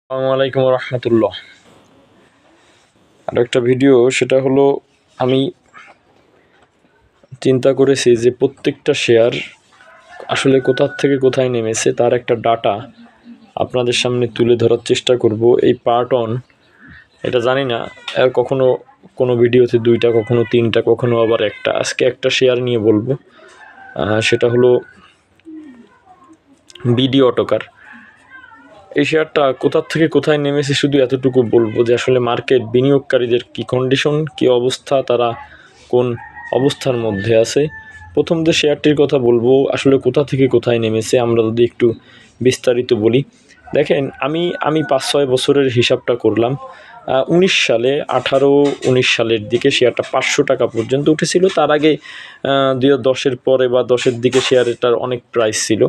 আসসালামু আলাইকুম রহমতুল্লাহ। আর একটা ভিডিও, সেটা হলো আমি চিন্তা করেছি যে প্রত্যেকটা শেয়ার আসলে কোথা থেকে কোথায় নেমেছে তার একটা ডাটা আপনাদের সামনে তুলে ধরার চেষ্টা করব। এই পার্ট অন, এটা জানি না কখনো কোনো ভিডিওতে দুইটা, কখনো তিনটা, কখনো আবার একটা। আজকে একটা শেয়ার নিয়ে বলবো, সেটা হলো বিডি অটোকার। এই শেয়ারটা কোথা থেকে কোথায় নেমেছে শুধু এতটুকু বলবো যে আসলে মার্কেট বিনিয়োগকারীদের কি কন্ডিশন, কি অবস্থা, তারা কোন অবস্থার মধ্যে আছে। প্রথম যে শেয়ারটির কথা বলবো, আসলে কোথা থেকে কোথায় নেমেছে আমরা যদি একটু বিস্তারিত বলি। দেখেন, আমি 5-6 বছরের হিসাবটা করলাম। 19 সালে 18-19 সালের দিকে শেয়ারটা 500 টাকা পর্যন্ত উঠেছিল। তার আগে 2010-এর পরে বা 10-এর দিকে শেয়ারটার অনেক প্রাইস ছিল,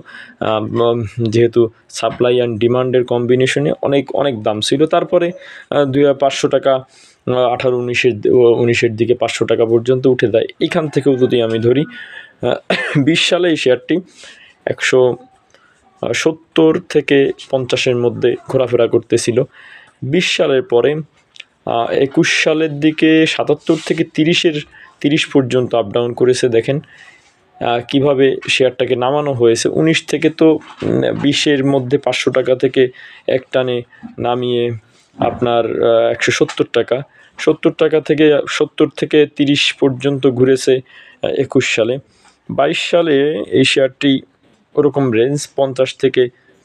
যেহেতু সাপ্লাই অ্যান্ড ডিমান্ডের কম্বিনেশনে অনেক দাম ছিল। তারপরে 500 টাকা 18-19-এর দিকে 500 টাকা পর্যন্ত উঠে যায়। এইখান থেকেও যদি আমি ধরি, 20 সালে এই শেয়ারটি 170 থেকে 50-এর মধ্যে ঘোরাফেরা করতেছিল। 20 সালের পরে 21 সালের দিকে 77 থেকে 30 পর্যন্ত আপ ডাউন করেছে। দেখেন কিভাবে শেয়ারটাকে নামানো হয়েছে। 19 থেকে তো 20-এর মধ্যে 500 টাকা থেকে এক টানে নামিয়ে আপনার 170 টাকা, 70 টাকা থেকে 70 থেকে 30 পর্যন্ত ঘুরেছে 21 সালে। 22 সালে এই শেয়ারটি ওরকম রেঞ্জ 50 থেকে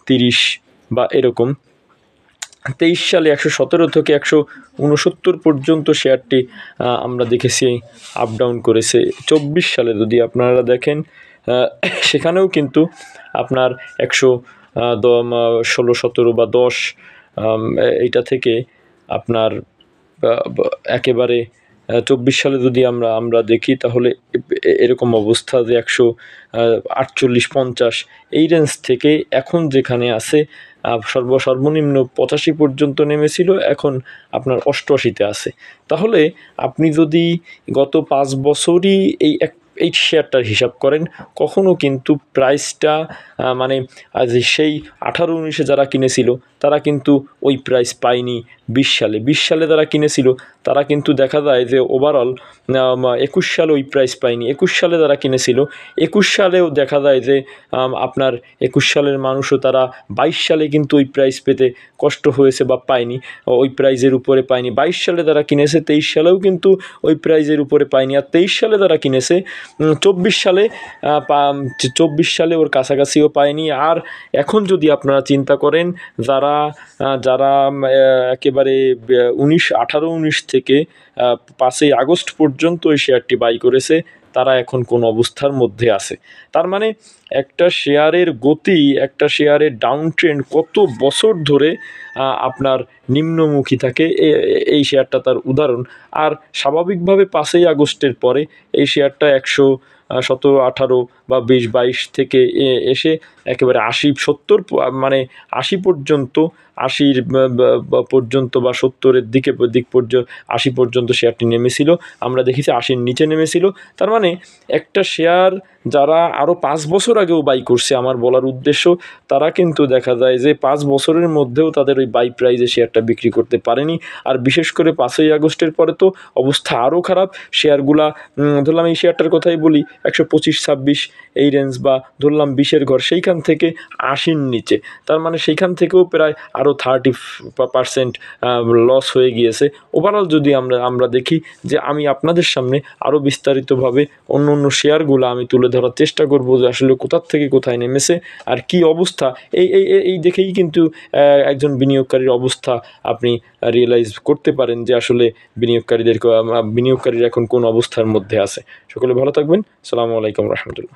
30 বা এরকম। 23 সালে 117 থেকে 169 পর্যন্ত শেয়ারটি আমরা দেখেছি আপ ডাউন করেছে। 24 সালে যদি আপনারা দেখেন, সেখানেও কিন্তু আপনার 116-17 বা 10 এইটা থেকে আপনার একেবারে 24 সালে যদি আমরা দেখি, তাহলে এরকম অবস্থা যে 148-50 এই রেঞ্জ থেকে এখন যেখানে আছে, সর্বনিম্ন 85 পর্যন্ত নেমেছিল, এখন আপনার 88-তে আছে। তাহলে আপনি যদি গত 5 বছরই এই শেয়ারটার হিসাব করেন, কখনো কিন্তু প্রাইসটা মানে সেই 18-19-এ যারা কিনেছিল তারা কিন্তু ওই প্রাইস পায়নি। 20 সালে যারা কিনেছিল তারা কিন্তু দেখা যায় যে ওভারঅল 21 সালে ওই প্রাইস পায়নি। 21 সালে যারা কিনেছিল 21 সালেও দেখা যায় যে আপনার 21 সালের মানুষও তারা 22 সালে কিন্তু ওই প্রাইস পেতে কষ্ট হয়েছে বা পায়নি, ওই প্রাইজের উপরে পায়নি। 22 সালে যারা কিনেছে 23 সালেও কিন্তু ওই প্রাইজের উপরে পায়নি। আর 23 সালে যারা কিনেছে 24 সালে ওর কাছাকাছিও পায়নি। আর এখন যদি আপনারা চিন্তা করেন, যারা একেবারে 18-19 থেকে 5ই আগস্ট পর্যন্ত এই শেয়ারটি বাই করেছে, তারা এখন কোন অবস্থার মধ্যে আছে। তার মানে একটা শেয়ারের গতি, একটা শেয়ারের ডাউন ট্রেন্ড কত বছর ধরে আপনার নিম্নমুখী থাকে, এই শেয়ারটা তার উদাহরণ। আর স্বাভাবিকভাবে 5ই আগস্টের পরে এই শেয়ারটা 117-18 বা 20-22 থেকে এসে একেবারে 80-70 মানে 80 পর্যন্ত, 80 পর্যন্ত বা 70-এর দিক পর্যন্ত 80 পর্যন্ত শেয়ারটি নেমেছিল। আমরা দেখেছি 80-র নিচে নেমেছিল। তার মানে একটা শেয়ার যারা আরও 5 বছর আগেও বাই করছে, আমার বলার উদ্দেশ্য, তারা কিন্তু দেখা যায় যে 5 বছরের মধ্যেও তাদের ওই বাই প্রাইজে শেয়ারটা বিক্রি করতে পারেনি। আর বিশেষ করে 5ই আগস্টের পরে তো অবস্থা আরও খারাপ। শেয়ারগুলা ধরলাম, এই শেয়ারটার কথাই বলি, 125-26 এই রেঞ্জ, বা ধরলাম 20-এর ঘর, সেইখান থেকে 80-র নিচে। তার মানে সেইখান থেকেও প্রায় আরও 30% লস হয়ে গিয়েছে। ওভারঅল যদি আমরা দেখি, যে আমি আপনাদের সামনে আরও বিস্তারিতভাবে অন্য শেয়ারগুলো আমি তুলে ধরার চেষ্টা করব, যে আসলে কোথা থেকে কোথায় নেমেছে আর কি অবস্থা। এই দেখেই কিন্তু একজন বিনিয়োগকারীর অবস্থা আপনি রিয়েলাইজ করতে পারেন যে আসলে বিনিয়োগকারীরা এখন কোন অবস্থার মধ্যে আছে। সকলে ভালো থাকবেন। আসসালামু আলাইকুম রহমতুল্লাহ।